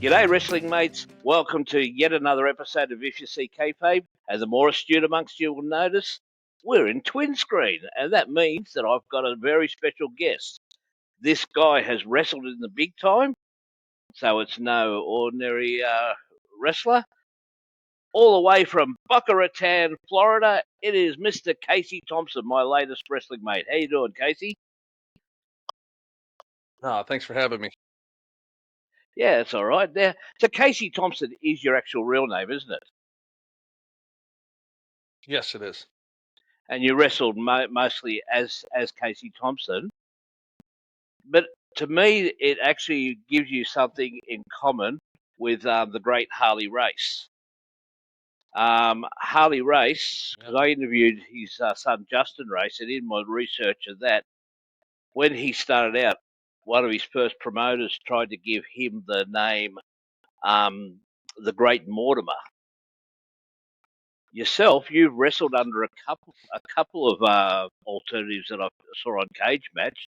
G'day, wrestling mates. Welcome to yet another episode of If You See Kayfabe. And the more astute amongst you will notice, we're in twin screen. And that means that I've got a very special guest. This guy has wrestled in the big time, so it's no ordinary wrestler. All the way from Boca Raton, Florida, it is Mr. Casey Thompson, my latest wrestling mate. How you doing, Casey? Thanks for having me. Yeah, it's all right. Now, so Casey Thompson is your actual real name, isn't it? Yes, it is. And you wrestled mostly as Casey Thompson. But to me, it actually gives you something in common with the great Harley Race. Harley Race, because I interviewed his son Justin Race, and in my research of that, when he started out, one of his first promoters tried to give him the name the Great Mortimer. Yourself, you've wrestled under a couple of alternatives that I saw on Cage Match,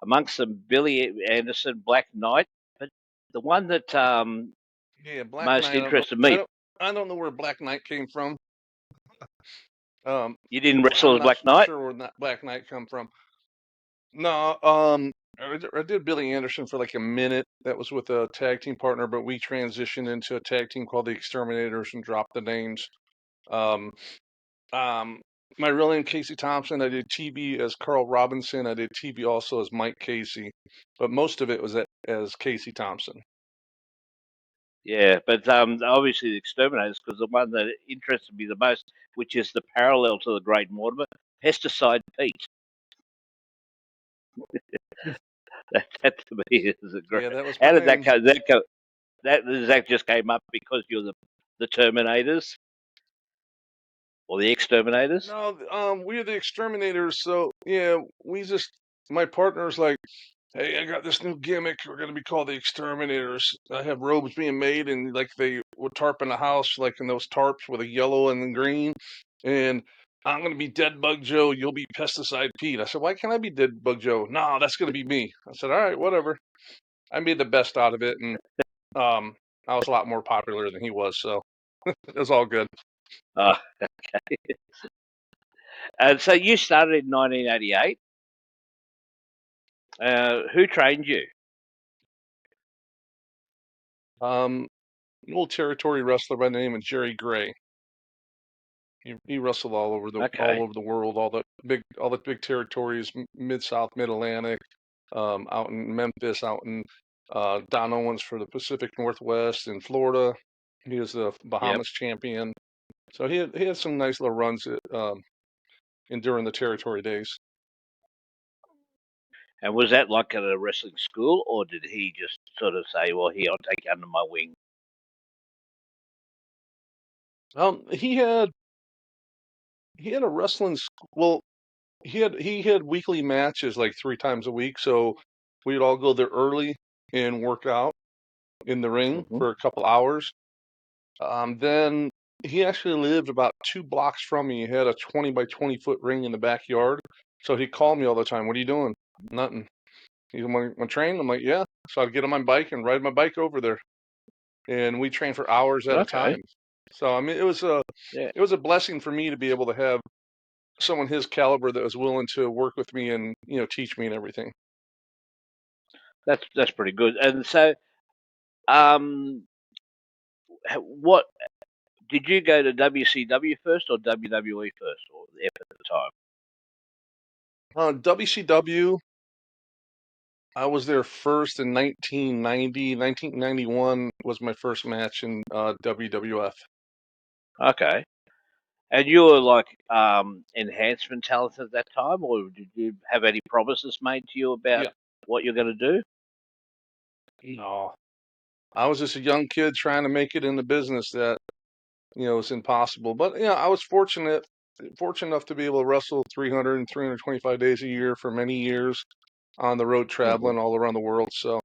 amongst them Billy Anderson, Black Knight, but the one that Black most Knight. interested me. I don't know where Black Knight came from. You didn't wrestle I'm as not Black Knight? sure where that Black Knight come from. No, I did Billy Anderson for like a minute. That was with a tag team partner, but we transitioned into a tag team called the Exterminators and dropped the names. Um, my real name Casey Thompson. I did TV as Carl Robinson. I did TV also as Mike Casey, but most of it was as Casey Thompson. Yeah, but obviously the Exterminators, because the one that interested me the most, which is the parallel to the Great Mortimer, Pesticide Pete. that to me is a great. Yeah, that was How my did name. that go? That just came up because you're the Terminators or the Exterminators. No, we're the Exterminators. So yeah, my partner's like, hey, I got this new gimmick. We're gonna be called the Exterminators. I have robes being made, and like they would tarp in the house, like in those tarps with a yellow and the green. And I'm gonna be Dead Bug Joe. You'll be Pesticide Pete. I said, why can't I be Dead Bug Joe? No, that's gonna be me. I said, all right, whatever. I made the best out of it, and I was a lot more popular than he was, so it was all good. Oh, okay. And so you started in 1988. Who trained you? An old territory wrestler by the name of Jerry Gray. He wrestled all over the world, all the big territories, Mid South, Mid Atlantic, out in Memphis, out in Don Owens for the Pacific Northwest in Florida. He was the Bahamas champion. So he had some nice little runs during the territory days. And was that like at a wrestling school, or did he just sort of say, "Well, here, I'll take you under my wing"? He had a wrestling well. He had weekly matches like 3 times a week, so we'd all go there early and work out in the ring for a couple hours. Then he actually lived about 2 blocks from me. He had a 20 by 20 foot ring in the backyard. So he called me all the time. What are you doing? Nothing. He's want to train? I'm like, yeah. So I'd get on my bike and ride my bike over there. And we trained for hours at a time. So I mean it was a blessing for me to be able to have someone his caliber that was willing to work with me and, teach me and everything. That's pretty good. And so, what did you go to WCW first or WWE first, or at the time? WCW, I was there first in 1990. 1991 was my first match in WWF. Okay. And you were like enhancement talent at that time, or did you have any promises made to you about what you're going to do? No, I was just a young kid trying to make it in the business that, it's impossible. But, I was fortunate enough to be able to wrestle 300 and 325 days a year for many years on the road traveling all around the world. So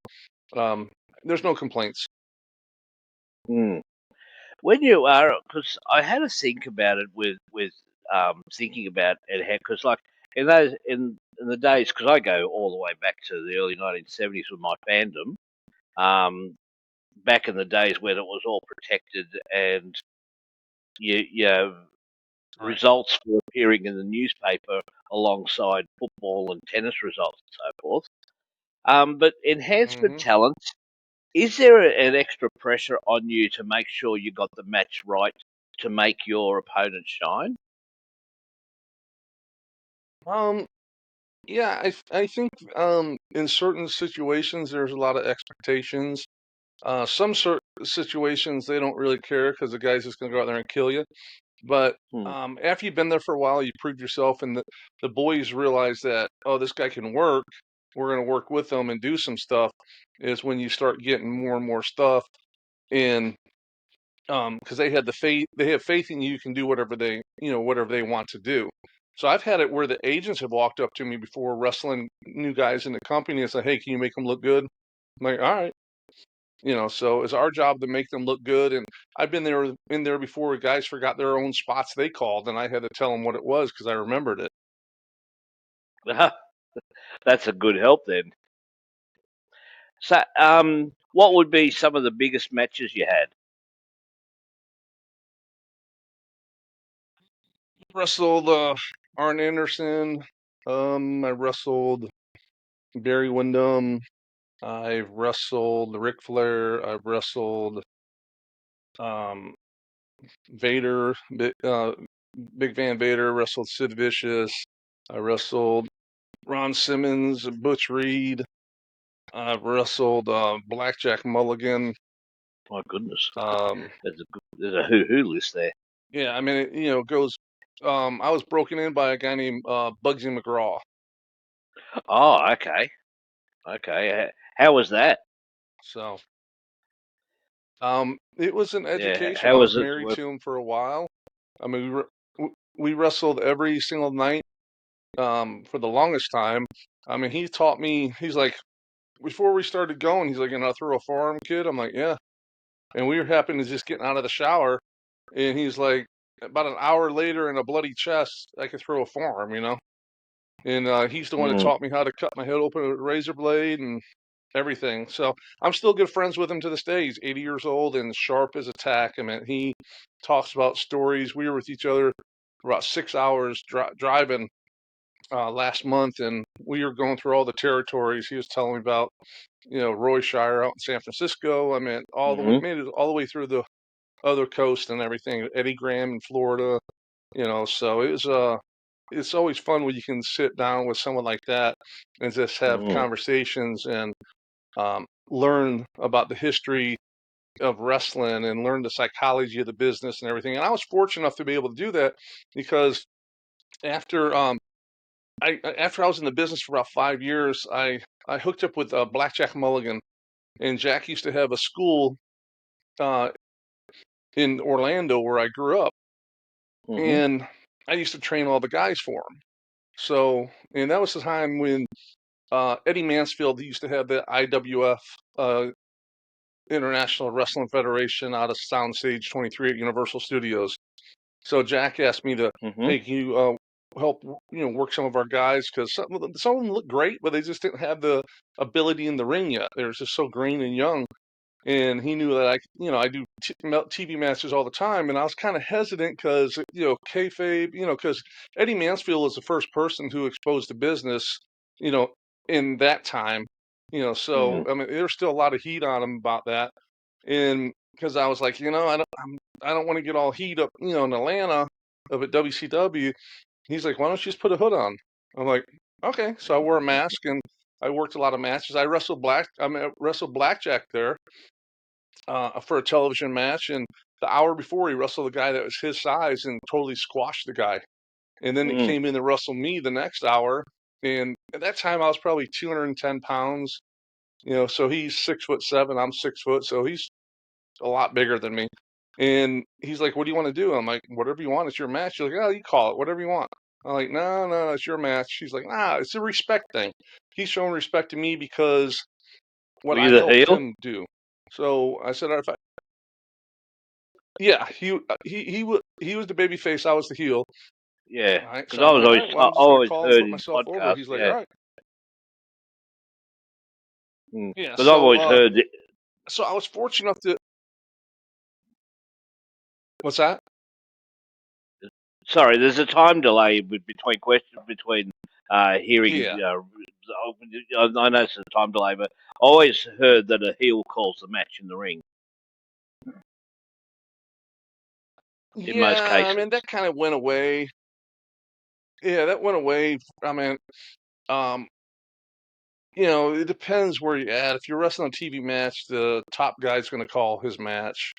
there's no complaints. Mm. When you are, because I had to think about it with thinking about it, because like in those in the days, because I go all the way back to the early 1970s with my fandom. back in the days when it was all protected and you know, Right. results were appearing in the newspaper alongside football and tennis results and so forth. But enhancement Hmm. talents, is there an extra pressure on you to make sure you got the match right to make your opponent shine? Um, yeah, I think in certain situations there's a lot of expectations. Some situations they don't really care because the guy's just gonna go out there and kill you. But Hmm. after you've been there for a while, you prove yourself, and the boys realize that, oh, this guy can work. We're going to work with him and do some stuff. Is when you start getting more and more stuff, and because they have faith in you, you can do whatever they want to do. So I've had it where the agents have walked up to me before wrestling new guys in the company and said, "Hey, can you make them look good?" I'm like, "All right." So it's our job to make them look good. And I've been there in there before where guys forgot their own spots they called, and I had to tell them what it was because I remembered it. That's a good help then. So, what would be some of the biggest matches you had? Wrestled Arn Anderson. I wrestled Barry Windham. I've wrestled Ric Flair. I've wrestled um, Vader, Big Van Vader. Wrestled Sid Vicious. I wrestled Ron Simmons, Butch Reed. I've wrestled Blackjack Mulligan. My goodness, Um, there's a who list there. yeah, I mean, it goes. I was broken in by a guy named Bugsy McGraw. Oh, okay, okay. How was that? So, it was an Yeah, education. how I was was it to married work? to him for a while. I mean, we wrestled every single night for the longest time. I mean, he taught me. He's like, before we started going, he's like, "You know, throw a forearm, kid." I'm like, "Yeah." And we were happening to just getting out of the shower, and he's like, about an hour later in a bloody chest, I could throw a forearm. And he's the one that Mm, taught me how to cut my head open with a razor blade and everything. So I'm still good friends with him to this day. He's 80 years old and sharp as a tack. I mean, he talks about stories. We were with each other for about 6 hours driving last month, and we were going through all the territories. He was telling me about, Roy Shire out in San Francisco. I mean, hmm made it all the way through the other coast and everything. Eddie Graham in Florida. So it's always fun when you can sit down with someone like that and just have mm, conversations and learn about the history of wrestling and learn the psychology of the business and everything. And I was fortunate enough to be able to do that because after after I was in the business for about 5 years, I hooked up with Blackjack Mulligan, and Jack used to have a school uh, in Orlando where I grew up, hmm and I used to train all the guys for him. So, and that was the time when Eddie Mansfield used to have the IWF, uh, International Wrestling Federation, out of Soundstage 23 at Universal Studios. So Jack asked me to, hmm hey, can you help work some of our guys, because some of them look great, but they just didn't have the ability in the ring yet. They were just so green and young. And he knew that I do TV matches all the time, and I was kind of hesitant because kayfabe, because Eddie Mansfield was the first person who exposed the business, you know, in that time, mm, so I mean, there's still a lot of heat on him about that, and because I was like, I don't want to get all heat up, in Atlanta up at WCW. He's like, why don't you just put a hood on? I'm like, okay. So I wore a mask and I worked a lot of matches. I wrestled blackjack there for a television match, and the hour before he wrestled a guy that was his size and totally squashed the guy. And then he mm. came in to wrestle me the next hour, and at that time I was probably 210 pounds. So he's 6'7", I'm 6 foot, so he's a lot bigger than me. And he's like, "What do you want to do?" I'm like, "Whatever you want. It's your match." He's like, "Oh, you call it whatever you want." I'm like, "No, no, it's your match." He's like, "Nah, it's a respect thing." He's showing respect to me because what Were I you the helped heel? him do. So I said, if I, yeah, he was the baby face. I was the heel. Yeah, All right, because so I'm like, all right, I well, I'm just gonna always call and heard put in myself over. podcasts. He's like, all Yeah, right, because yeah. I've So always heard. So I was fortunate enough to. What's that? Sorry, there's a time delay between questions between hearing. Yeah. I know it's a time delay, but I always heard that a heel calls the match in the ring in most Yeah, I cases. mean that kind of went away. Yeah, that went away. I mean, um, it depends where you're at. If you're wrestling a TV match, the top guy's going to call his match.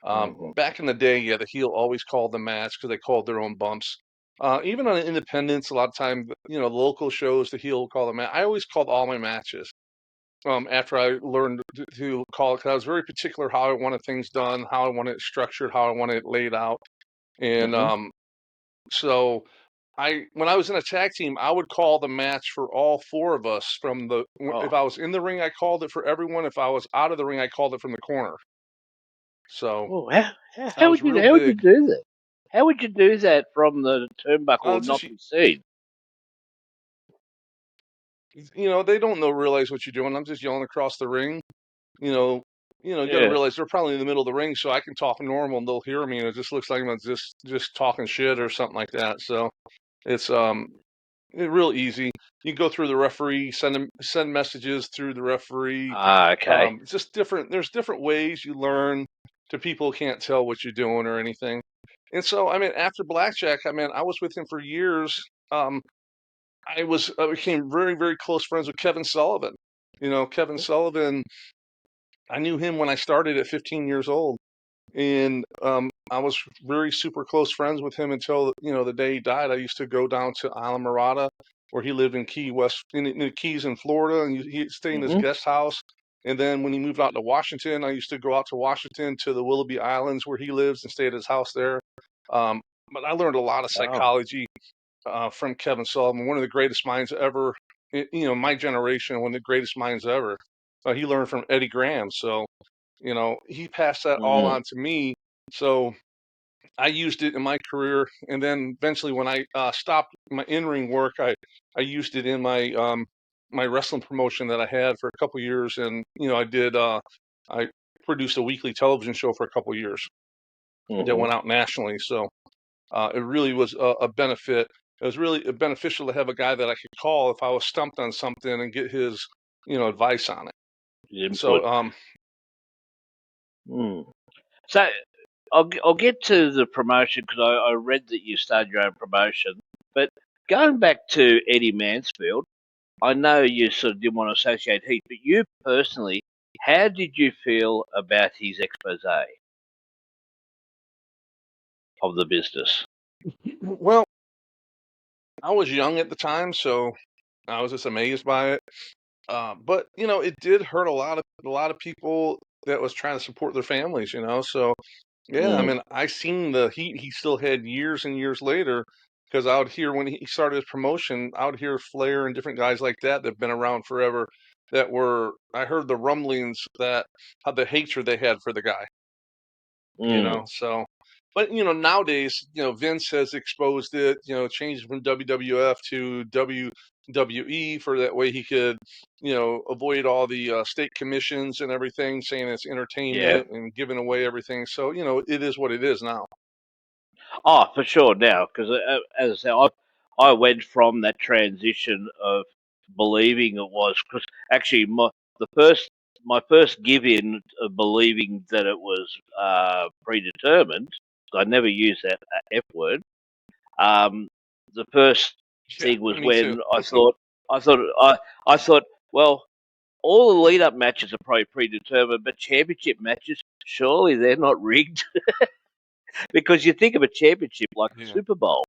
Hmm. Back in the day, yeah, the heel always called the match because they called their own bumps. Even on independents, a lot of time, the local shows, the heel will call the match. I always called all my matches. After I learned to call it, 'cause I was very particular how I wanted things done, how I wanted it structured, how I wanted it laid out, and Hmm. so when I was in a tag team, I would call the match for all four of us if Oh, I was in the ring, I called it for everyone. If I was out of the ring, I called it from the corner. So well, I was real how would you big. do that? How would you do that from the I turnbuckle was and just, not be seen? they don't know realize what you're doing. I'm just yelling across the ring. You know, you got to Yeah. realize they're probably in the middle of the ring, so I can talk normal and they'll hear me, and it just looks like I'm just talking shit or something like that. So it's real easy. You can go through the referee, send messages through the referee. Ah, okay. It's just different. There's different ways you learn to people who can't tell what you're doing or anything. And so, I mean, after Blackjack, I mean, I was with him for years. Um, I became very, very close friends with Kevin Sullivan. Kevin Sullivan, I knew him when I started at 15 years old. And I was very super close friends with him until the day he died. I used to go down to Isla Mirada, where he lived in Key West, in the Keys in Florida, and he'd stay in his Hmm. guest house. And then when he moved out to Washington, I used to go out to Washington to the Willoughby Islands where he lives and stay at his house there. Um, but I learned a lot of Oh. psychology from Kevin Sullivan, one of the greatest minds ever. My generation, one of the greatest minds ever. He learned from Eddie Graham, so he passed that all Mm. on to me. So I used it in my career, and then eventually, when I stopped my in-ring work, I used it in my wrestling promotion that I had for a couple years, and I produced a weekly television show for a couple years that Hmm. went out nationally. So it really was a benefit. It was really beneficial to have a guy that I could call if I was stumped on something and get his advice on it. Input. So Mm. So I'll get to the promotion because I read that you started your own promotion. But going back to Eddie Mansfield, I know you sort of didn't want to associate Heat, but you personally, how did you feel about his expose of the business? well, I was young at the time, so I was just amazed by it. But it did hurt a lot of people that was trying to support their families. So yeah, I Mm. mean, I seen the heat he still had years and years later, because I would hear when he started his promotion, I would hear Flair and different guys like that that've been around forever. I heard the rumblings that how the hatred they had for the guy. Mm. So, but nowadays, Vince has exposed it, changed from WWF to WWE for that way he could, avoid all the state commissions and everything, saying it's Yeah. entertainment and giving away everything. So, it is what it is now. Oh, for sure now, because as I said, I went from that transition of believing it was because actually the first my first give in of believing that it was predetermined. I never used that F word. Um, the first Yeah, thing was me too. when I thought I thought well all the lead up matches are probably predetermined, but championship matches surely they're not rigged because you think of a championship like a Yeah, Super Bowl,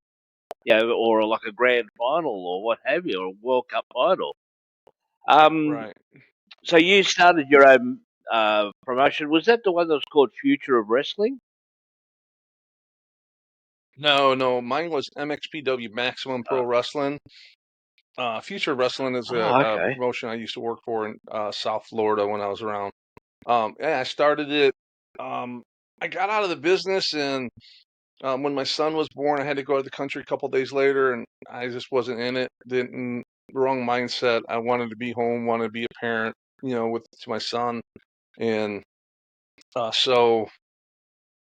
or like a grand final or what have you, or a World Cup final. Um, right. so you started your own promotion. Was that the one that was called Future of Wrestling? No, no, mine was MXPW, Maximum Pro Uh, Wrestling. Future Wrestling is a, oh, a okay. promotion I used to work for in South Florida when I was around. Yeah, I started it. Um, I got out of the business, and when my son was born, I had to go to the country a couple days later, and I just wasn't in it. Didn't Wrong mindset. I wanted to be home, wanted to be a parent, with to my son. And so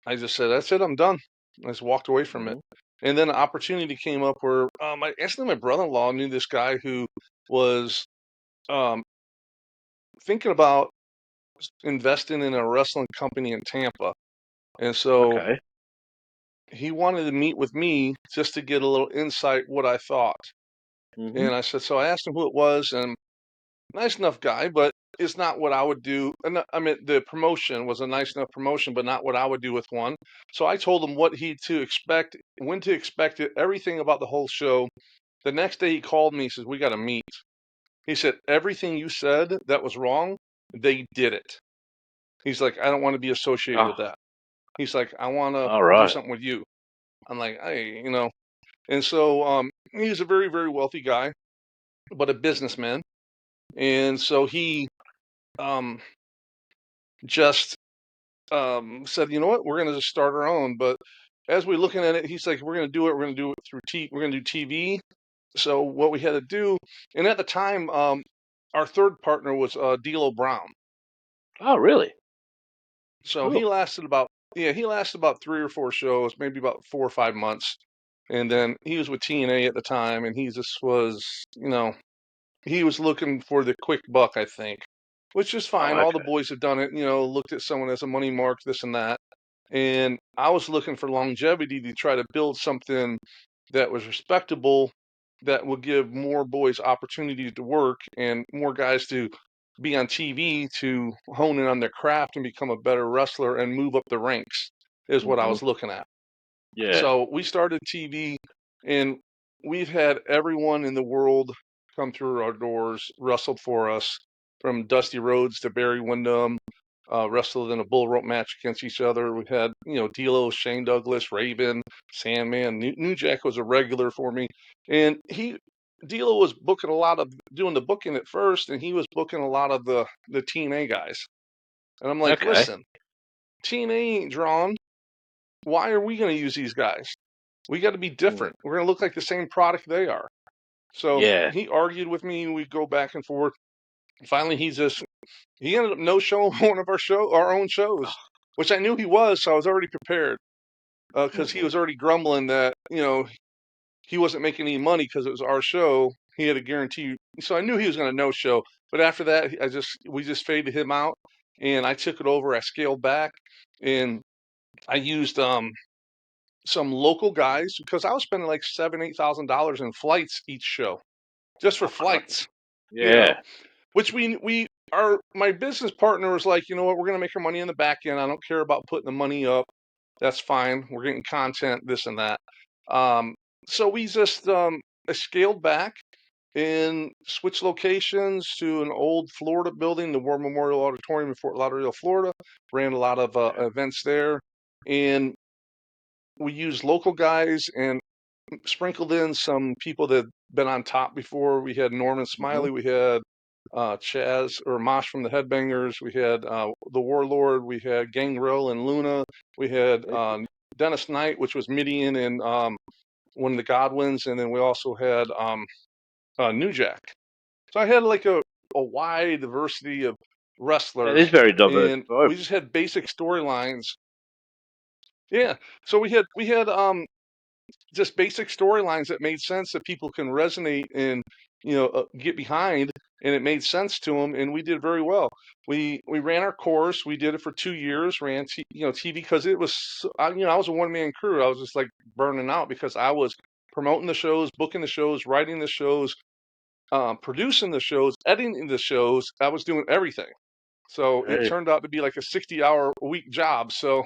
I just said, that's it, I'm done. I just walked away from it. And then an opportunity came up where actually my brother-in-law knew this guy who was thinking about investing in a wrestling company in Tampa. And so Okay. he wanted to meet with me just to get a little insight what I thought. Mm-hmm. And I said, so I asked him who it was, and nice enough guy, but it's not what I would do. And I mean, the promotion was a nice enough promotion, but not what I would do with one. So I told him what he to expect, when to expect it, everything about the whole show. The next day he called me, he says, we got to meet. He said, everything you said that was wrong, they did it. He's like, I don't want to be associated Oh, with that. He's like, I want to all do right. something with you. I'm like, hey, And so he's a very, very wealthy guy, but a businessman. And so he um, just said, you know what, we're going to just start our own. But as we're looking at it, he's like, we're going to do it. We're going to do it through we're going to do TV. So what we had to do, and at the time, our third partner was D'Lo Brown. Oh, really? So Cool. he lasted about 3 or 4 shows, maybe about 4 or 5 months. And then he was with TNA at the time, and he just was, he was looking for the quick buck, I think, which is Oh, fine. All the okay. boys have done it, looked at someone as a money mark, this and that. And I was looking for longevity to try to build something that was respectable, that would give more boys opportunities to work and more guys to be on TV to hone in on their craft and become a better wrestler and move up the ranks, is what I Mm-hmm. was looking at. Yeah. So we started TV, and we've had everyone in the world come through our doors, wrestled for us, from Dusty Rhodes to Barry Windham, wrestled in a bull rope match against each other. We had, D'Lo, Shane Douglas, Raven, Sandman. New Jack was a regular for me, and D'Lo was doing the booking at first, and he was booking a lot of the TNA guys. And I'm like, Okay. listen, TNA ain't drawn. Why are we going to use these guys? We got to be Mm. different. We're going to look like the same product they are. So Yeah. he argued with me. We go back and forth. Finally, he ended up no showing one of our own shows, which I knew he was, so I was already prepared, because he Mm-hmm. was already grumbling that he wasn't making any money because it was our show. He had a guarantee, so I knew he was going to no show. But after that, we just faded him out, and I took it over. I scaled back, and I used some local guys because I was spending like $7,000-8,000 in flights each show, just for Oh, crikey. flights, Yeah. which my business partner was like, you know what, we're going to make our money in the back end. I don't care about putting the money up. That's fine. We're getting content, this and that. Um, so we just scaled back and switched locations to an old Florida building, the War Memorial Auditorium in Fort Lauderdale, Florida. Ran a lot of Yeah. events there. And we used local guys and sprinkled in some people that had been on top before. We had Norman Mm-hmm. Smiley. We had Chaz or Mosh from the Headbangers. We had the Warlord. We had Gangrel and Luna. We had Dennis Knight, which was Midian and one of the Godwins, and then we also had New Jack. So I had like a wide diversity of That is wrestlers, very and diversified. we just had basic storylines. Yeah, so we had just basic storylines that made sense that people can resonate and get behind, and it made sense to them, and we did very well. We ran our course. We did it for 2 years. Ran TV because it was I was a one-man crew. I was just like burning out because I was promoting the shows, booking the shows, writing the shows, producing the shows, editing the shows. I was doing everything. So it Hey. turned out to be like a 60-hour a week job. So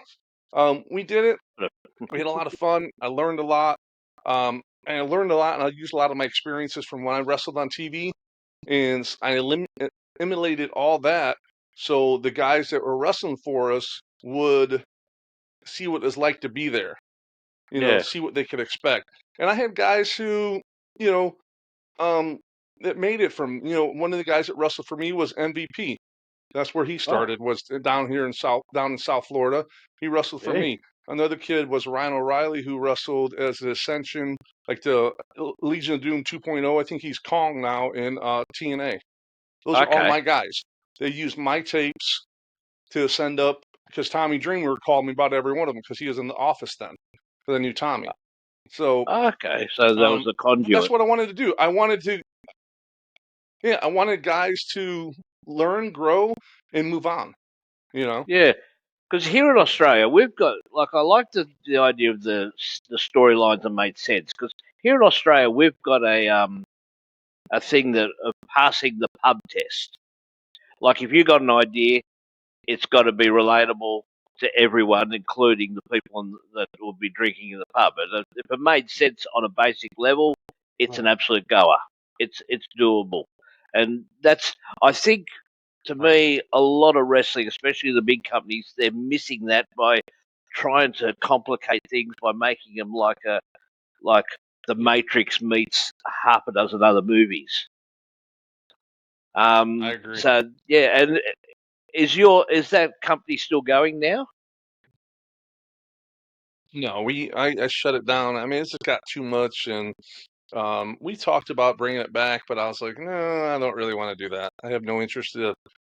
we did it. We had a lot of fun. I learned a lot. And I learned a lot, and I used a lot of my experiences from when I wrestled on TV, and I emulated all that. So the guys that were wrestling for us would see what it was like to be there, Yeah. see what they could expect. And I had guys who, you know, um, that made it from, one of the guys that wrestled for me was MVP. That's where he Oh, started, was down in South Florida. He wrestled for yeah. me. Another kid was Ryan O'Reilly, who wrestled as the Ascension, like the Legion of Doom 2.0. I think he's Kong now in TNA. Those are all Okay. my guys. They used my tapes. to send up, because Tommy Dreamer called me about every one of them because he was in the office then for the new Tommy. So Okay, so that was the that's conduit. what I wanted to do. I wanted guys to learn, grow, and move on. You know, Yeah, because here in Australia, we've got like I like the idea of the storylines that made sense. Because here in Australia, we've got a thing that of passing the pub test. Like if you got an idea, it's got to be relatable to everyone, including the people that will be drinking in the pub. And if it made sense on a basic level, it's an absolute goer. It's doable, and that's I think to right? me a lot of wrestling, especially the big companies, they're missing that by trying to complicate things by making them like the Yep, Matrix meets half a dozen other movies. I agree. So yeah, and is that company still going now? No, I shut it down. I mean, it's just got too much, and we talked about bringing it back, but I was like, no, I don't really want to do that. I have no interest in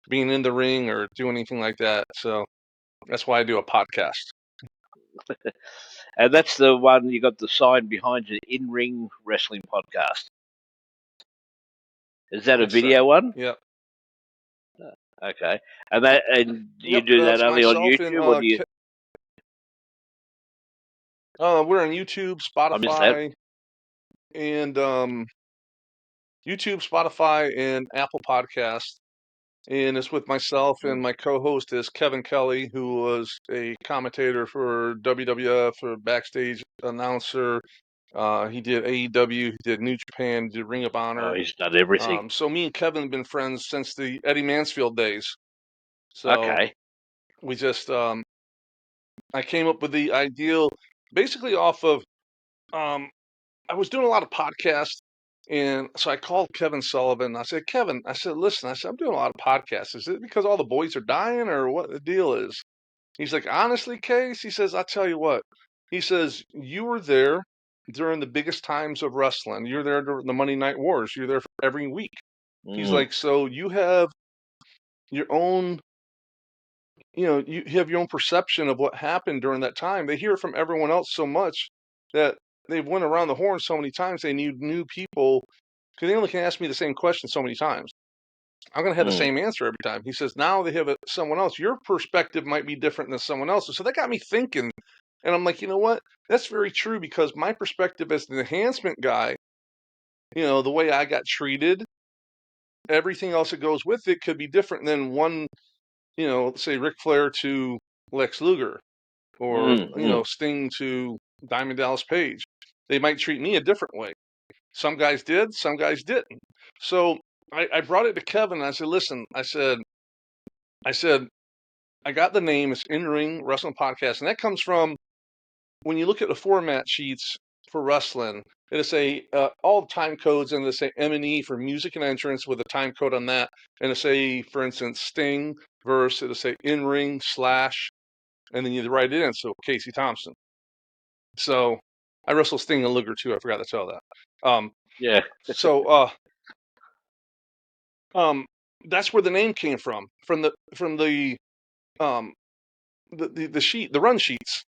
being in the ring or doing anything like that. So that's why I do a podcast. And that's the one you got the sign behind you, in ring wrestling podcast. Is that a Yes, sir. video one? Yep. Okay, and you Yep. do that That's only on myself and YouTube, or do you? we're on YouTube, I missed that. Spotify, and and Apple Podcast. And it's with myself, and Mm. my co-host is Kevin Kelly, who was a commentator for WWF, or backstage announcer. He did AEW, he did New Japan, he did Ring of Oh, Honor. he's done everything. So me and Kevin have been friends since the Eddie Mansfield days. So Okay. we just, I came up with the ideal, basically off of, um, I was doing a lot of podcasts. And so I called Kevin Sullivan. I said, Kevin, I said, listen, I said, I'm doing a lot of podcasts. Is it because all the boys are dying or what the deal is? He's like, honestly, Case, he says, I'll tell you what. He says, you were there during the biggest times of wrestling. You're there during the Monday Night Wars. You're there for every week. He's Mm, like, so you have your own, you have your own perception of what happened during that time. They hear it from everyone else so much that they've went around the horn so many times. They need new people because they only can ask me the same question so many times. I'm going to have the mm, same answer every time. He says, now they have someone else. Your perspective might be different than someone else's. So that got me thinking. And I'm like, you know what? That's very true because my perspective as the enhancement guy, the way I got treated, everything else that goes with it could be different than one, say Ric Flair to Lex Luger, or, mm. Sting to Diamond Dallas Page. They might treat me a different way. Some guys did, some guys didn't. So I brought it to Kevin and I said, listen, I said, I got the name. It's In Ring Wrestling Podcast, and that comes from when you look at the format sheets for wrestling. It'll say all the time codes, and it'll say M&E for music and entrance with a time code on that, and it'll say, for instance, Sting verse. It'll say In Ring slash, and then you write it in. So Casey Thompson. So I wrestled Sting and Luger too. I forgot to tell that. Yeah. So that's where the name came from um the sheet, the run sheets.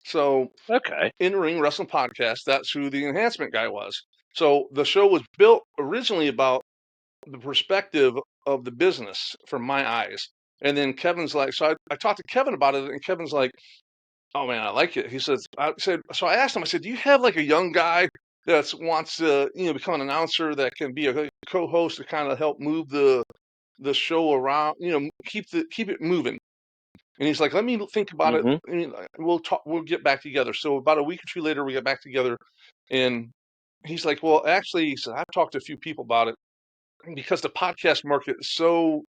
So Okay. In Ring Wrestling Podcast, that's who the enhancement guy was. So the show was built originally about the perspective of the business from my eyes. And then Kevin's like, so I talked to Kevin about it, and Kevin's like, oh man, I like it. He says, so I asked him, I said, do you have like a young guy that wants to, become an announcer that can be a co-host to kind of help move the show around, keep it moving? And he's like, let me think about it. Mm-hmm. I mean, we'll talk. We'll get back together. So about a week or two later, we got back together, and he's like, well, actually, he said, I've talked to a few people about it because the podcast market is so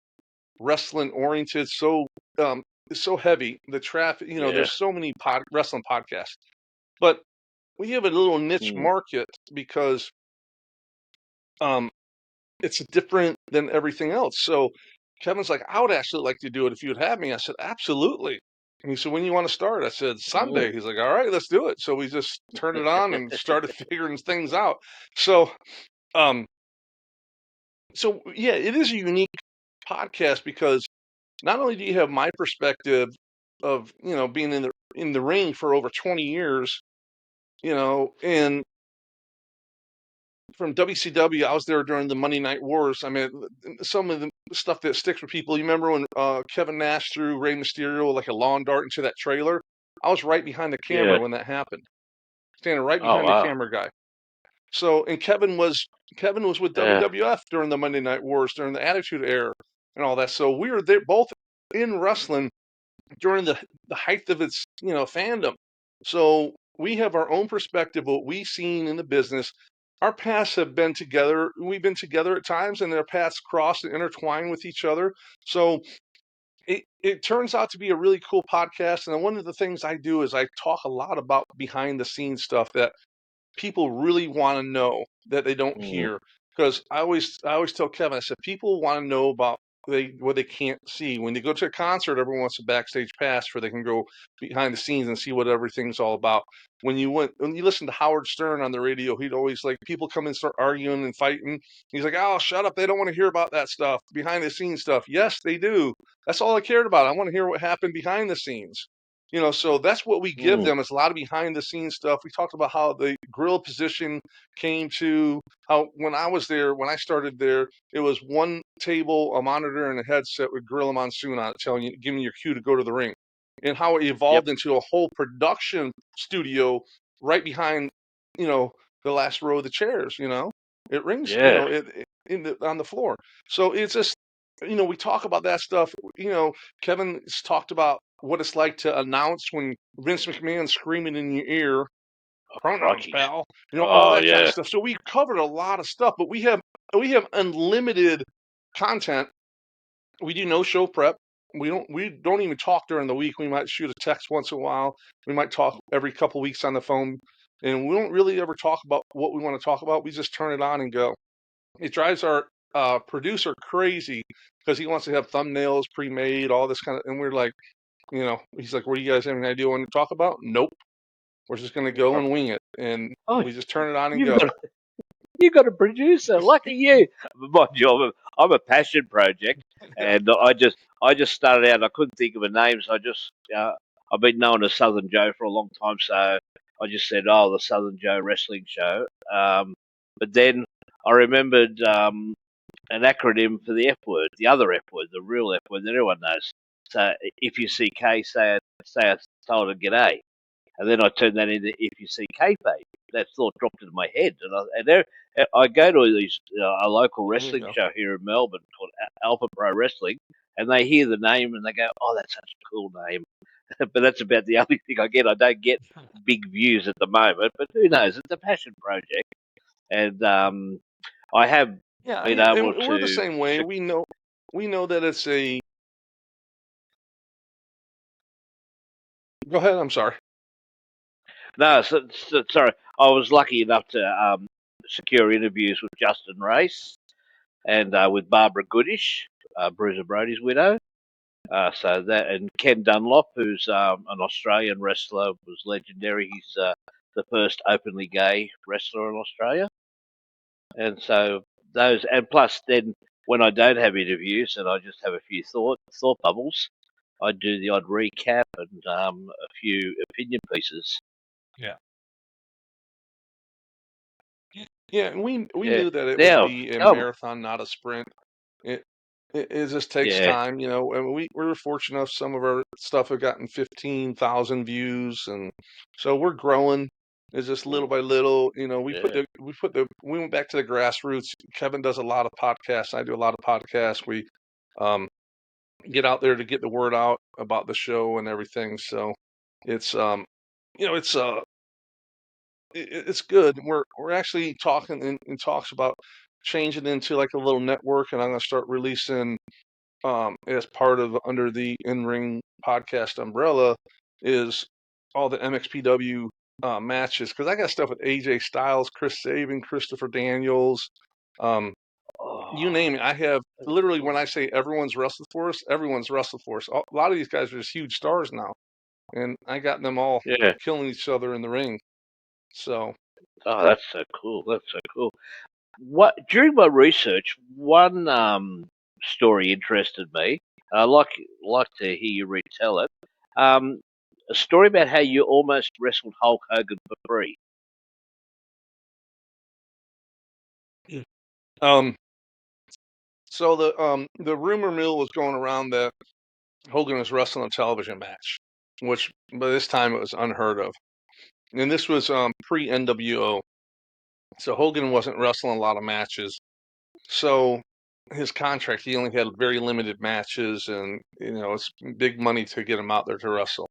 wrestling oriented, um, so heavy. The traffic, Yeah. there's so many wrestling podcasts, but we have a little niche Mm, market because um, it's different than everything else. So Kevin's like, I would actually like to do it if you would have me. I said, absolutely. And he said, when you want to start? I said, mm. Sunday. He's like, all right, let's do it. So we just turned it on and started figuring things out. So, um, so yeah, it is a unique podcast because not only do you have my perspective of, being in the ring for over 20 years, and from WCW, I was there during the Monday Night Wars. I mean, some of the stuff that sticks with people. You remember when Kevin Nash threw Rey Mysterio like a lawn dart into that trailer? I was right behind the camera Yeah. when that happened, standing right Oh behind the wow. camera guy. So, and Kevin was with Yeah. WWF during the Monday Night Wars, during the Attitude Era, and all that. So we were there both in wrestling during the height of its fandom. So we have our own perspective, what we've seen in the business. Our paths have been together. We've been together at times, and their paths cross and intertwine with each other. So it turns out to be a really cool podcast. And one of the things I do is I talk a lot about behind the scenes stuff that people really want to know that they don't Mm. hear. Because I always tell Kevin, I said, people want to know about what they can't see. When they go to a concert, everyone wants a backstage pass where they can go behind the scenes and see what everything's all about. When you listen to Howard Stern on the radio, he'd always, like, people come and start arguing and fighting. He's like, "Oh, shut up! They don't want to hear about that stuff, behind the scenes stuff." Yes, they do. That's all I cared about. I want to hear what happened behind the scenes. So that's what we give Mm. them, is a lot of behind the scenes stuff. We talked about how the grill position came to, how when I started there, it was one table, a monitor, and a headset with Gorilla Monsoon on it, telling you, giving you your cue to go to the ring, and how it Yep. evolved into a whole production studio right behind, the last row of the chairs. It rings, Yeah. on the floor. So it's just, we talk about that stuff. Kevin's talked about what it's like to announce when Vince McMahon's screaming in your ear, Oh, "Pronouns, crikey. pal," all Oh that kind of yeah. stuff. So we covered a lot of stuff, but we have unlimited content. We do no show prep. We don't even talk during the week. We might shoot a text once in a while. We might talk every couple weeks on the phone, and we don't really ever talk about what we want to talk about. We just turn it on and go. It drives our producer crazy because he wants to have thumbnails pre-made, all this kind of, and we're like, he's like, "What do you guys have any idea what to talk about?" Nope. We're just going to go and wing it, and Oh, we just turn it on and you've go. got you got a producer. Lucky you. Mind you, I'm a passion project, Yeah. and I just started out. I couldn't think of a name, so I've been known as Southern Joe for a long time. So I just said, "Oh, the Southern Joe Wrestling Show." But then I remembered an acronym for the F word, the other F word, the real F word that everyone knows. So if you see K, say I told her g'day. And then I turned that into if you see Kayfabe. That thought dropped into my head, I go to a local There you wrestling go. show here in Melbourne called Alpha Pro Wrestling, and they hear the name and they go, "Oh, that's such a cool name." But that's about the only thing I get. I don't get big views at the moment, but who knows? It's a passion project, and I have Yeah, been yeah, able and we're the to. same way. We know that it's a. Go ahead. I'm sorry. No, sorry. I was lucky enough to secure interviews with Justin Race and with Barbara Goodish, Bruiser Brody's widow. So that and Ken Dunlop, who's an Australian wrestler, was legendary. He's the first openly gay wrestler in Australia, and so those, and plus then when I don't have interviews and I just have a few thought bubbles, I do the odd recap and a few opinion pieces. Yeah. Yeah, and we Yeah. knew that it would Now, be a come. marathon, not a sprint. It it just takes Yeah. time, and we're fortunate enough, some of our stuff have gotten 15,000 views, and so we're growing. It's just little by little, Yeah. we went back to the grassroots. Kevin does a lot of podcasts. I do a lot of podcasts. We um get out there to get the word out about the show and everything. So it's it's it's good. We're actually talking in talks about changing into like a little network, and I'm going to start releasing as part of under the In Ring podcast umbrella is all the MXPW matches, because I got stuff with AJ Styles, Chris Sabin, Christopher Daniels, um, you Oh, name it. I have that's literally, when cool. I say everyone's wrestled for us, everyone's wrestled for us. A lot of these guys are just huge stars now, and I got them all Yeah. killing each other in the ring. So Oh, that's so cool. That's so cool. What during my research, one story interested me. I like to hear you retell it. Um, a story about how you almost wrestled Hulk Hogan for free. Um, so the rumor mill was going around that Hogan was wrestling a television match, which by this time it was unheard of. And this was pre NWO, so Hogan wasn't wrestling a lot of matches. So his contract, he only had very limited matches, and it's big money to get him out there to wrestle.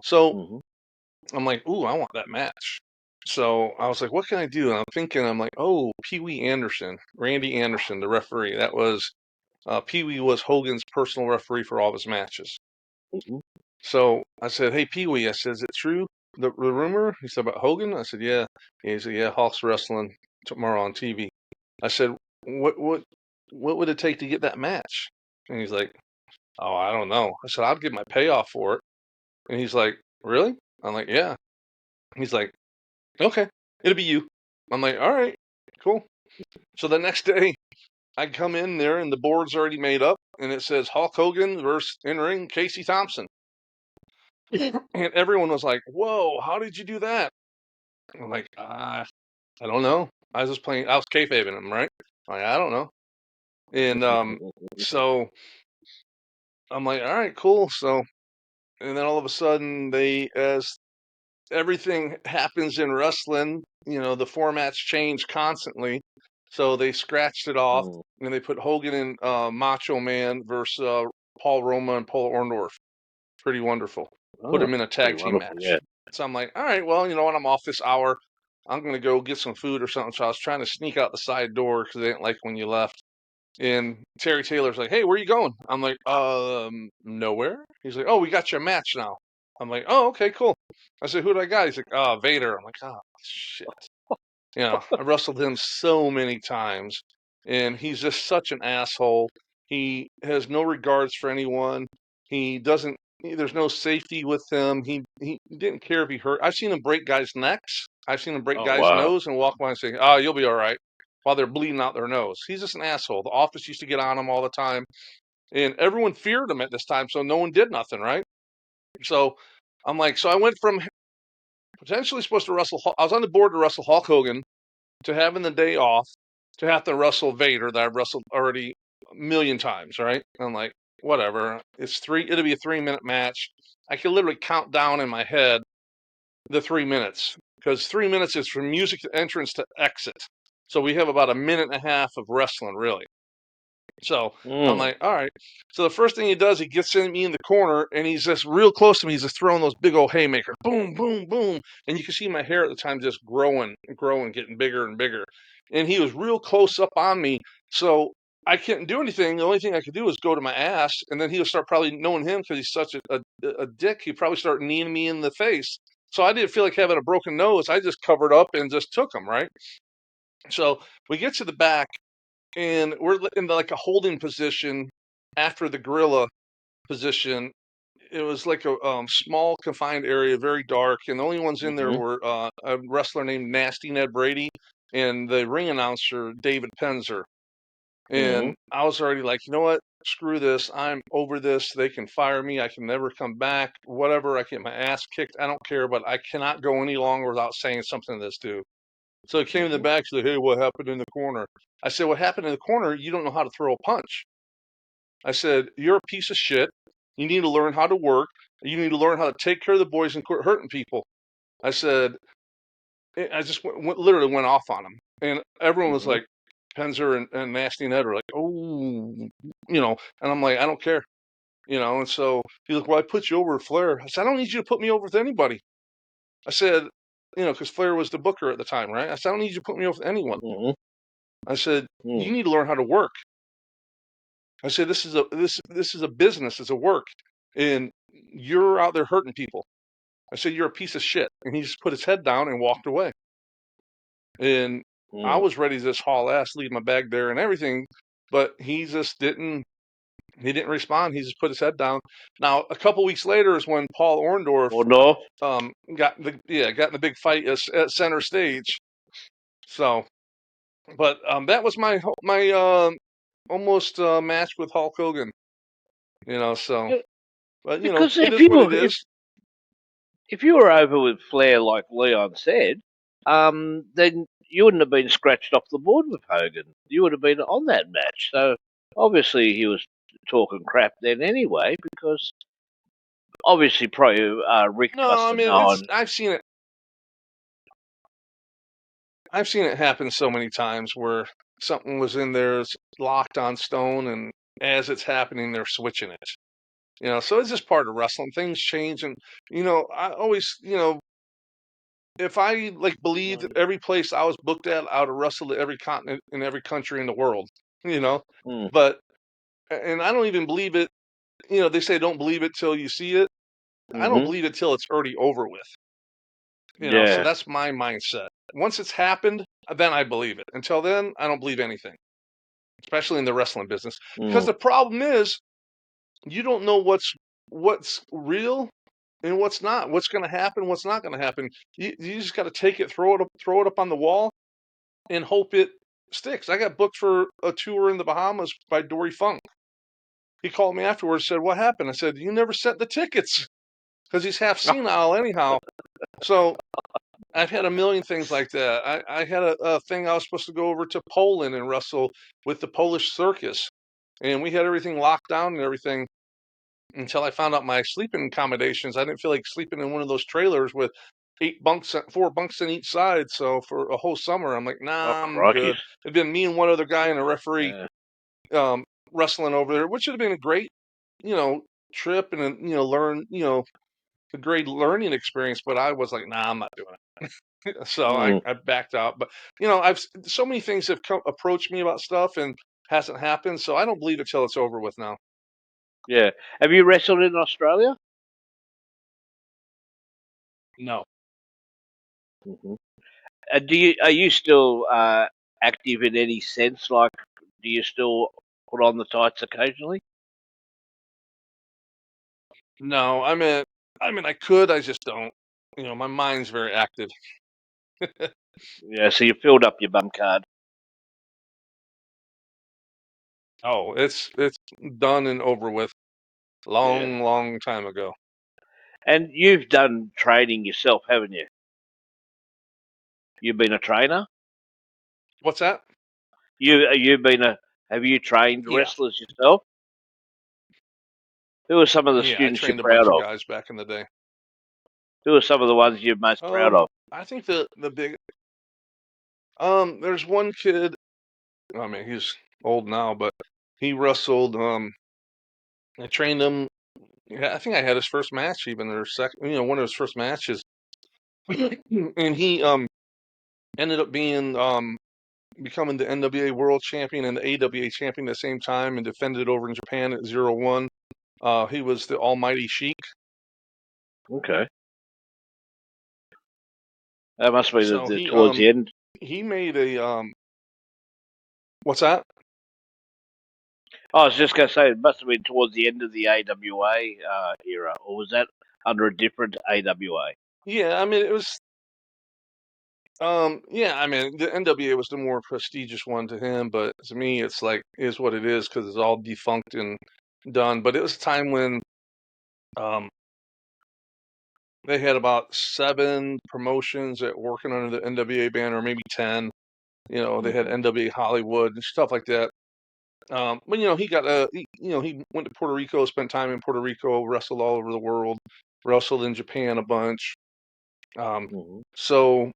So Mm-hmm. I'm like, ooh, I want that match. So I was like, what can I do? And I'm thinking, I'm like, oh, Pee Wee Anderson, Randy Anderson, the referee. That was Pee Wee was Hogan's personal referee for all of his matches. Mm-hmm. So I said, hey, Pee Wee, I said, is it true, the rumor? He said, about Hogan? I said, yeah. He said, yeah, Hulk's wrestling tomorrow on TV. I said, what would it take to get that match? And he's like, oh, I don't know. I said, I'd give my payoff for it. And he's like, really? I'm like, yeah. He's like, okay, it'll be you. I'm like, all right, cool. So the next day, I come in there and the board's already made up, and it says Hulk Hogan versus in ring Casey Thompson. And everyone was like, whoa, how did you do that? I'm like, I don't know. I was kayfabing him, right? I'm like, I don't know. And so I'm like, all right, cool. So, and then all of a sudden, as everything happens in wrestling, the formats change constantly. So they scratched it off Mm. and they put Hogan and Macho Man versus Paul Roma and Paul Orndorff. Pretty wonderful. Put Oh, him in a pretty tag team wonderful, match. yeah. So I'm like, all right, well, you know what? I'm off this hour. I'm going to go get some food or something. So I was trying to sneak out the side door because they didn't like when you left. And Terry Taylor's like, hey, where you going? I'm like, nowhere. He's like, oh, we got your match now. I'm like, oh, okay, cool. I said, who do I got? He's like, Vader. I'm like, oh, shit. I wrestled him so many times, and he's just such an asshole. He has no regards for anyone. He doesn't. There's no safety with him. He didn't care if he hurt. I've seen him break guys' necks. I've seen him break Oh, guys' wow. nose and walk by and say, "Oh, you'll be all right," while they're bleeding out their nose. He's just an asshole. The office used to get on him all the time, and everyone feared him at this time, so no one did nothing, right? So I'm like, so I went from potentially supposed to wrestle. I was on the board to wrestle Hulk Hogan, to having the day off, to have to wrestle Vader that I've wrestled already a million times, right? I'm like, whatever. It'll be a 3-minute match. I can literally count down in my head the 3 minutes because 3 minutes is from music to entrance to exit. So we have about a minute and a half of wrestling, really. So I'm Mm. like, all right. So the first thing he does, he gets me in the corner, and he's just real close to me. He's just throwing those big old haymakers, boom, boom, boom, and you can see my hair at the time just growing, growing, getting bigger and bigger. And he was real close up on me, so I couldn't do anything. The only thing I could do was go to my ass, and then he would start probably knowing him because he's such a dick. He'd probably start kneeing me in the face. So I didn't feel like having a broken nose. I just covered up and just took him, right? So we get to the back, and we're in like a holding position after the gorilla position. It was like a small confined area, very dark, and the only ones in there Mm-hmm. were a wrestler named Nasty Ned Brady and the ring announcer David Penzer. Mm-hmm. And I was already like, you know what? Screw this. I'm over this. They can fire me. I can never come back. Whatever. I get my ass kicked. I don't care, but I cannot go any longer without saying something to this dude. So he came in the Mm-hmm. back and said, hey, what happened in the corner? I said, what happened in the corner? You don't know how to throw a punch. I said, you're a piece of shit. You need to learn how to work. You need to learn how to take care of the boys and quit hurting people. I said, I just literally went off on him. And everyone was Mm-hmm. like, Penzer and Nasty Ned were like, oh, and I'm like, I don't care, and so he's like, well, I put you over with Flair. I said, I don't need you to put me over with anybody. I said, because Flair was the booker at the time, right? I said, I don't need you to put me over with anyone. Mm-hmm. I said, Mm. you need to learn how to work. I said, this is a business, it's a work, and you're out there hurting people. I said, you're a piece of shit. And he just put his head down and walked away. And I Mm. was ready to just haul ass, leave my bag there and everything, but he just didn't. He didn't respond. He just put his head down. Now, a couple weeks later is when Paul Orndorff Or no? got in the big fight at center stage. So, but that was my almost match with Hulk Hogan. So, Yeah, but because it is what it is. if you were over with Flair, like Leon said, then you wouldn't have been scratched off the board with Hogan. You would have been on that match. So obviously he was talking crap then anyway, because obviously probably Rick No, must I have mean it's known. I've seen it happen so many times where something was in there, it's locked on stone, and as it's happening, they're switching it. So it's just part of wrestling. Things change, and I always, if I like believed that every place I was booked at, I would have wrestled at every continent in every country in the world. You know, Mm, but and I don't even believe it. They say don't believe it till you see it. I don't hmm believe it till it's already over with. So Yeah. that's my mindset. Once it's happened, then I believe it. Until then, I don't believe anything, especially in the wrestling business. Because Mm, the problem is, you don't know what's real and what's not. What's going to happen? What's not going to happen? You just got to take it, throw it up on the wall, and hope it sticks. I got booked for a tour in the Bahamas by Dory Funk. He called me afterwards, said, "What happened?" I said, "You never sent the tickets," because he's half senile anyhow. So I've had a million things like that. I had a thing I was supposed to go over to Poland and wrestle with the Polish circus, and we had everything locked down and everything until I found out my sleeping accommodations. I didn't feel like sleeping in one of those trailers with 8 bunks, 4 bunks on each side. So for a whole summer, I'm like, oh, nah, I'm crikey. good. It'd been me and one other guy and a referee Yeah. um, wrestling over there, which would have been a great, you know, trip and learn, a great learning experience. But I was like, nah, I'm not doing it. So Mm, I backed out. But I've so many things have approached me about stuff and hasn't happened. So I don't believe it till it's over with now. yeah. Have you wrestled in Australia? No. hmm are you still active in any sense? Like, do you still put on the tights occasionally? No, I mean, I could, I just don't. My mind's very active. Yeah. So you filled up your bum card. Oh, it's done and over with Yeah. long, long time ago. And you've done training yourself, haven't you? You've been a trainer. What's that? You've been a. Have you trained Yeah, wrestlers yourself? Who are some of the yeah. I students you're trained a proud bunch of of? guys back in the day. Who are some of the ones you're most proud of? I think the big there's one kid. I mean, he's old now, but he wrestled. I trained him. Yeah, I think I had his first match even or second. One of his first matches, and he ended up being becoming the NWA World Champion and the AWA Champion at the same time, and defended over in Japan at 0-1. He was the Almighty Sheik. Okay, that must be So the towards the end. he made a what's that? I was just going to say it must have been towards the end of the AWA era, or was that under a different AWA? Yeah, I mean it was yeah, I mean the NWA was the more prestigious one to him, but to me it's like is what it is because it's all defunct and done. But it was a time when um they had about 7 promotions that working under the NWA banner, maybe 10. They had hmm NWA Hollywood and stuff like that. But he got he went to Puerto Rico, spent time in Puerto Rico, wrestled all over the world, wrestled in Japan a bunch. Um, hmm so,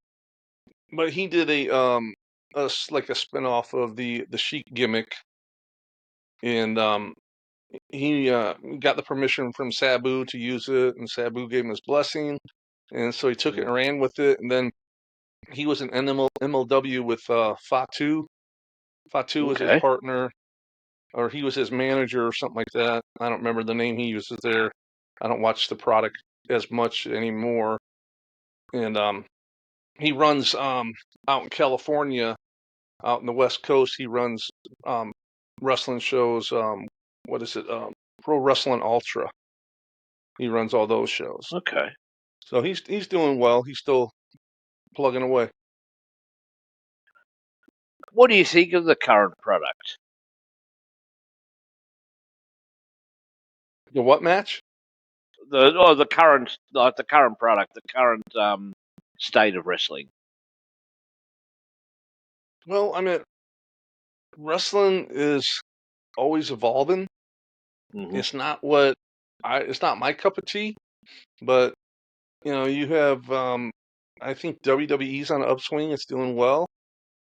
but he did like a spinoff of the Sheik gimmick, and he got the permission from Sabu to use it, and Sabu gave him his blessing, and so he took it and ran with it, and then he was an MLW with Fatu. Fatu was his Okay. partner, or he was his manager or something like that. I don't remember the name he uses there. I don't watch the product as much anymore. And he runs out in California, out in the West Coast. He runs um, wrestling shows. What is it? Pro Wrestling Ultra. He runs all those shows. Okay. So he's doing well. He's still plugging away. What do you think of the current product? The what match? The current the current product, the current state of wrestling. Well, I mean, wrestling is always evolving. Mm-hmm. It's not what it's not my cup of tea, but you have I think WWE's on an upswing. It's doing well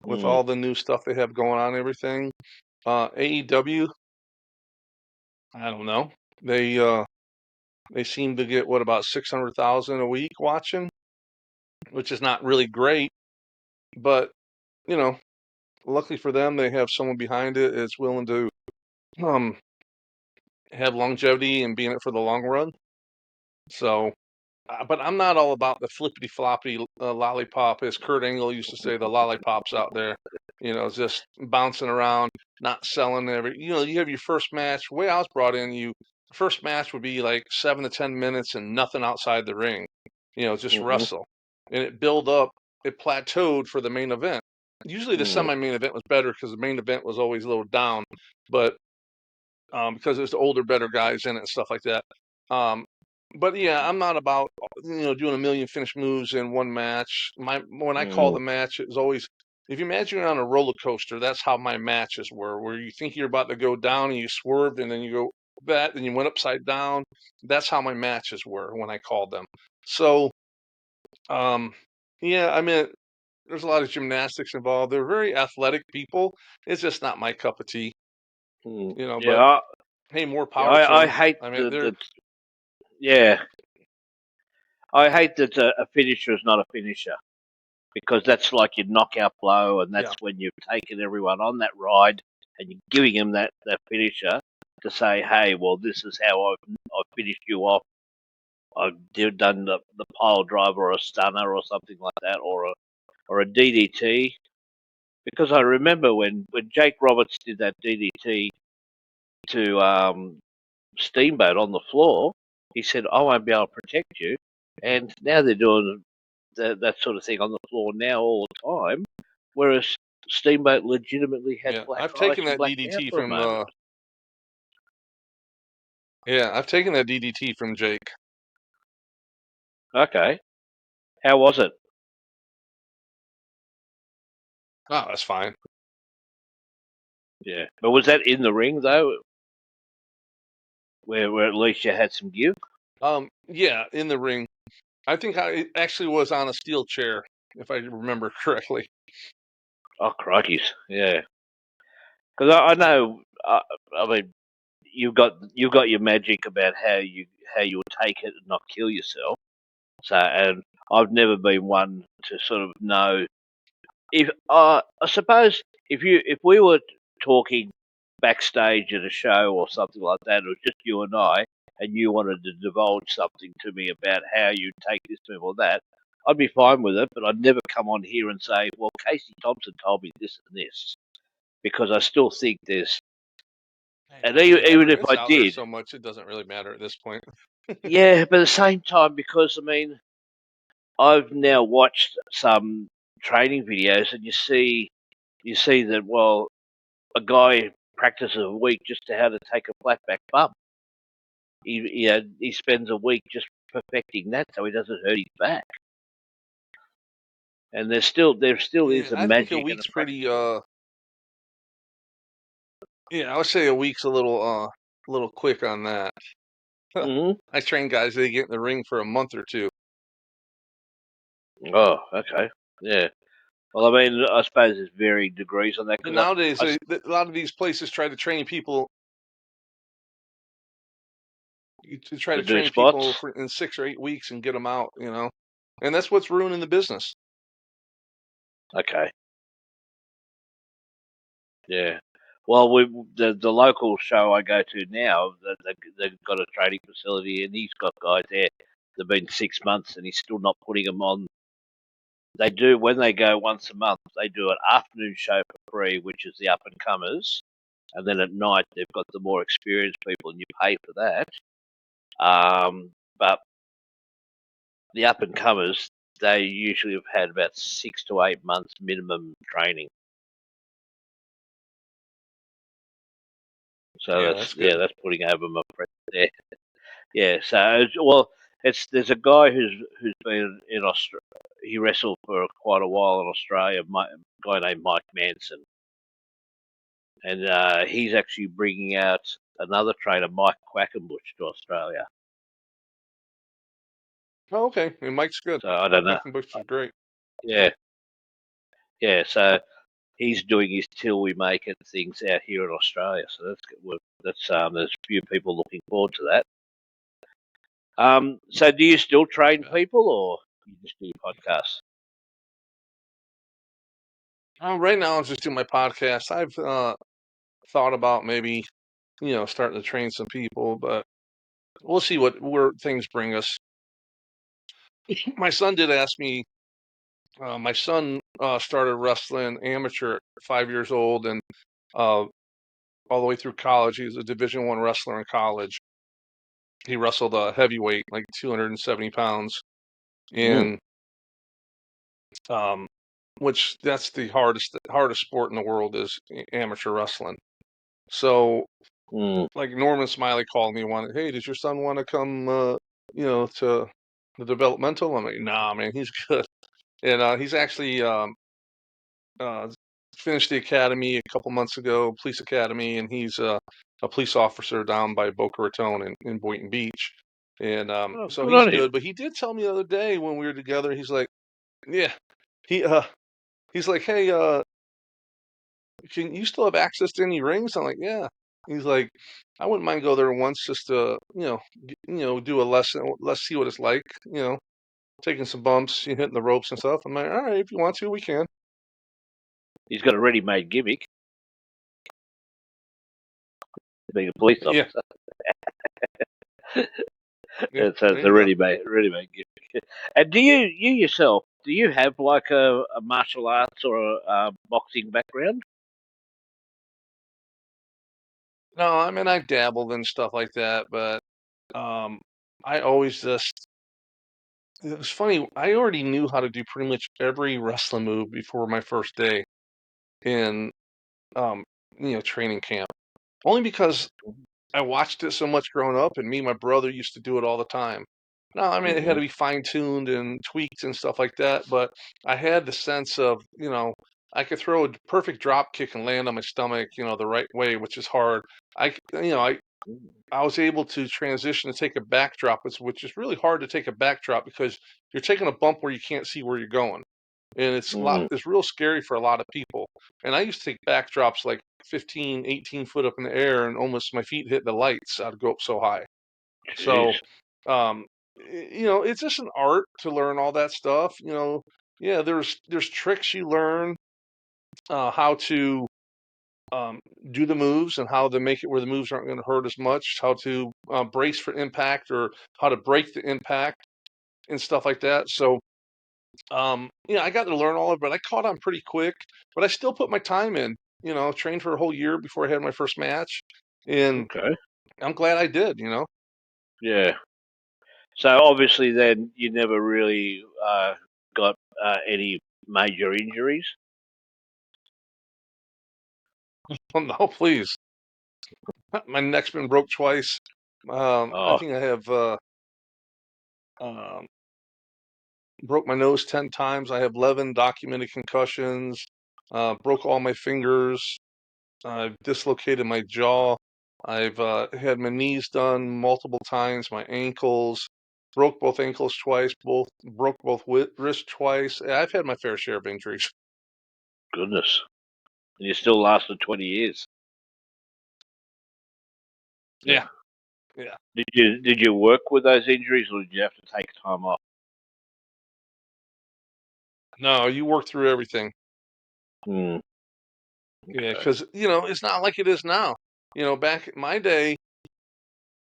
with Mm, all the new stuff they have going on and everything. AEW, I don't know. They seem to get what about 600,000 a week watching, which is not really great, but you know, luckily for them, they have someone behind it that's willing to um have longevity and be in it for the long run. So, but I'm not all about the flippity floppy lollipop, as Kurt Angle used to say, the lollipops out there. Just bouncing around, not selling every. You have your first match. The way I was brought in, the first match would be like 7 to 10 minutes and nothing outside the ring. Just mm-hmm, wrestle, and it built up. It plateaued for the main event. Usually the mm, semi-main event was better because the main event was always a little down, but because there's the older, better guys in it and stuff like that. Um, but yeah, I'm not about doing a million finished moves in one match. When I call mm, the match, it was always if you imagine you're on a roller coaster. That's how my matches were, where you think you're about to go down and you swerved and then you go back and you went upside down. That's how my matches were when I called them. So um, yeah, I mean, there's a lot of gymnastics involved. They're very athletic people. It's just not my cup of tea, mm. but Yeah, hey, more yeah. power to I them. hate I mean, they're that. Yeah, I hate that a finisher is not a finisher because that's like your knockout blow, and yeah, that's when you've taken everyone on that ride and you're giving them that finisher to say, hey, well, this is how I've finished you off. I've done the pile driver or a stunner or something like that, or a DDT. Because I remember when Jake Roberts did that DDT to Steamboat on the floor, he said, I won't be able to protect you. And now they're doing that sort of thing on the floor now all the time, whereas Steamboat legitimately had yeah. black I've eyes taken and that blacked out DDT for a from moment. I've taken that DDT from Jake. Okay, how was it? Oh, that's fine. Yeah, but was that in the ring though, where at least you had some give? Yeah, in the ring. I think it actually was on a steel chair, if I remember correctly. Oh crikeys, yeah. Because I know, I mean, you've got your magic about how you would take it and not kill yourself. So, and I've never been one to sort of know if I suppose if we were talking backstage at a show or something like that, it was just you and I, and you wanted to divulge something to me about how you take this move or that, I'd be fine with it. But I'd never come on here and say, "Well, Casey Thompson told me this and this," because I still think there's, Hey, and even whatever. if It's I out there did, so much, it doesn't really matter at this point. yeah, but at the same time, because I mean, I've now watched some training videos, and you see that well, a guy practices a week just to how to take a flat back bump. He spends a week just perfecting that so he doesn't hurt his back. And there still Yeah, is a I think a magic and a week's practice pretty. to Yeah, I would say a week's a little quick on that. it. Hmm. I train guys they get in the ring for a month or two. Oh, okay, yeah. Well, I mean, I suppose there's varying degrees on that And because nowadays, I a lot of these places try to train people to do spots. for in 6 or 8 weeks and get them out. And that's what's ruining the business. Okay, yeah. Well, the local show I go to now, they've got a training facility, and he's got guys there. They've been 6 months, and he's still not putting them on. They do when they go once a month. They do an afternoon show for free, which is the up and comers, and then at night they've got the more experienced people, and you pay for that. But the up and comers, they usually have had about 6 to 8 months minimum training. So Yeah, that's that's good. that's putting over my breath there. Yeah. So well, there's a guy who's been in Australia. He wrestled for quite a while in Australia. A guy named Mike Manson, and he's actually bringing out another trainer, Mike Quackenbush, to Australia. Oh, okay. And Mike's good. So I don't Mike know. Quackenbush is great. Yeah, yeah. So he's doing his till we make it things out here in Australia. So that's there's a few people looking forward to that. So do you still train people, or you just do your podcast? Right now, I'm just doing my podcast. I've thought about maybe, starting to train some people, but we'll see where things bring us. My son did ask me. My son started wrestling amateur at 5 years old, and uh, all the way through college. He was a Division I wrestler in college. He wrestled a heavyweight, like 270 pounds, Mm, and um, which that's the hardest sport in the world is amateur wrestling. So, mm. like Norman Smiley called me one. Hey, does your son want to come? To the developmental? I'm like, nah, man, he's good. And he's actually uh, finished the academy a couple months ago, police academy, and he's a police officer down by Boca Raton in Boynton Beach. And Oh, so good he's on him. good. But he did tell me the other day when we were together, he's like, yeah, he he's like, hey, can you still have access to any rings? I'm like, yeah. He's like, I wouldn't mind go there once just to, do a lesson. Let's see what it's like, taking some bumps, hitting the ropes and stuff. I'm like, all right, if you want to, we can. He's got a ready-made gimmick, being a police Yeah, officer. yeah, So there it's a you go. ready-made gimmick. And do you yourself, do you have like a martial arts or a boxing background? No, I mean I dabbled in stuff like that, but I always just it was funny. I already knew how to do pretty much every wrestling move before my first day in um, training camp. Only because I watched it so much growing up, and me and my brother used to do it all the time. No, I mean it had Hmm. to be fine-tuned and tweaked and stuff like that, but I had the sense of, I could throw a perfect drop kick and land on my stomach, the right way, which is hard. I was able to transition to take a backdrop, which is really hard to take a backdrop because you're taking a bump where you can't see where you're going, and Mm. it's real scary for a lot of people. And I used to take backdrops like 15, 18 foot up in the air, and almost my feet hit the lights. I'd go up so high. So, Jeez. um, it's just an art to learn all that stuff. Yeah, there's tricks you learn, how to um, do the moves and how to make it where the moves aren't going to hurt as much, how to brace for impact or how to break the impact and stuff like that. So, I got to learn all of it, but I caught on pretty quick. But I still put my time in, trained for a whole year before I had my first match. And Okay. I'm glad I did. Yeah. So obviously, then you never really got any major injuries. Oh, no, please. My neck's been broke twice. I Oh, think I have um, broke my nose 10 times. I have 11 documented concussions, broke all my fingers. I've dislocated my jaw. I've had my knees done multiple times, my ankles, broke both ankles twice, broke both wrists twice. I've had my fair share of injuries. goodness! And you still lasted 20 years. Yeah. Yeah, yeah. Did you work with those injuries, or did you have to take time off? No, you work through everything. Hmm. Yeah, Okay. because it's not like it is now. Back in my day,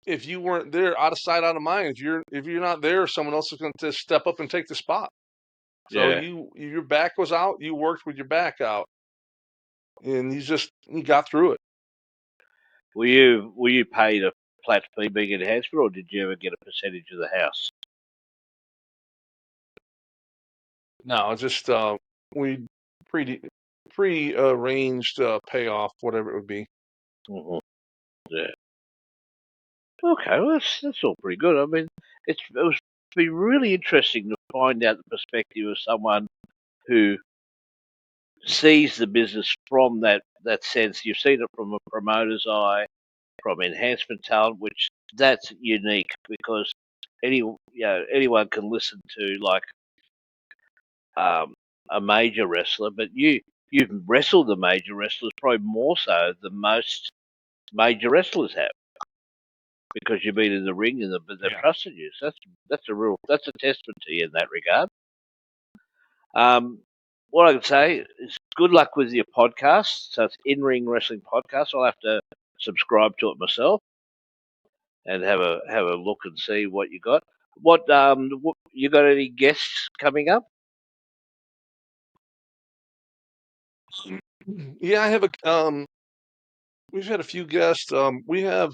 if you weren't there, out of sight, out of mind. If you're not there, someone else is going to step up and take the spot. So Yeah. your back was out, you worked with your back out, and you got through it. Were you paid a flat fee being enhancement, or did you ever get a percentage of the house? No, just we pre pre arranged payoff, whatever it would be. Hmm. Yeah. Okay, well, that's all pretty good. I mean, it's been really interesting to find out the perspective of someone who sees the business from that sense. You've seen it from a promoter's eye, from enhancement talent, which that's unique because anyone can listen to like um, a major wrestler, but you've wrestled the major wrestlers probably more so than most major wrestlers have because you've been in the ring and they've Yeah. trusted you. So that's a testament to you in that regard. What I can say is good luck with your podcast. So it's In Ring Wrestling Podcast. I'll have to subscribe to it myself and have a look and see what you got. What you got any guests coming up? Yeah, I have a we've had a few guests. We had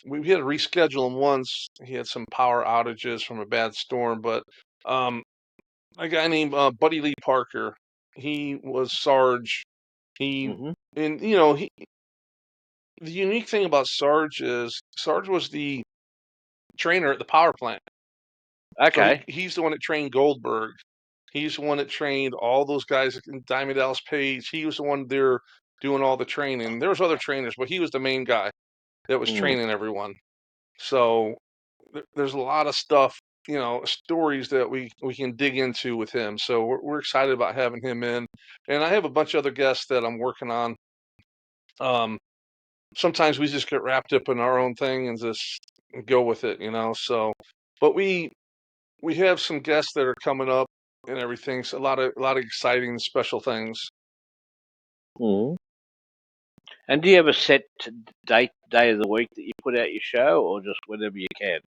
to reschedule him once. He had some power outages from a bad storm, but um a guy named Buddy Lee Parker. He was Sarge. He Hmm. and he the unique thing about Sarge is Sarge was the trainer at the power plant. So Okay. he's the one that trained Goldberg. He's the one that trained all those guys in Diamond Dallas Page. He was the one there doing all the training. There was other trainers, but he was the main guy that was Mm. training everyone. So there's a lot of stuff, stories that we can dig into with him. So we're excited about having him in. And I have a bunch of other guests that I'm working on. Um, Sometimes we just get wrapped up in our own thing and just go with it. So, but we have some guests that are coming up and everything. So a lot of exciting special things. Mm. And do you have a set day of the week that you put out your show, or just whenever you can?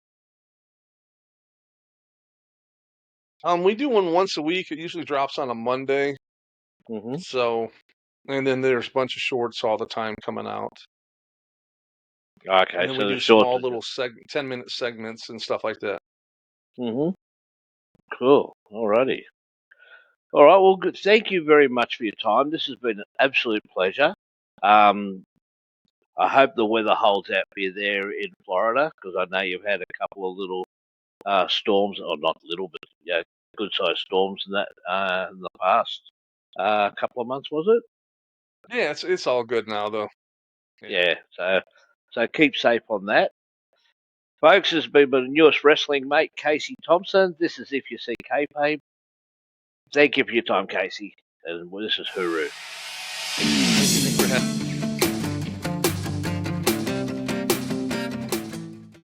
We do one once a week. It usually drops on a Monday. Hmm. So, and then there's a bunch of shorts all the time coming out. And Okay, then we so the do shorts small are little just. 10-minute segments and stuff like that. Hmm. Cool. Alrighty. All right. Well, good. Thank you very much for your time. This has been an absolute pleasure. Um, I hope the weather holds out for you there in Florida because I know you've had a couple of little storms, or not little, but good sized storms in the past couple of months, was it? Yeah, it's all good now though. Yeah. Yeah. So keep safe on that. Folks, this has been my newest wrestling mate, Casey Thompson. This is If You See Kayfabe. Thank you for your time, Casey. And this is Hooroo. Thank you for having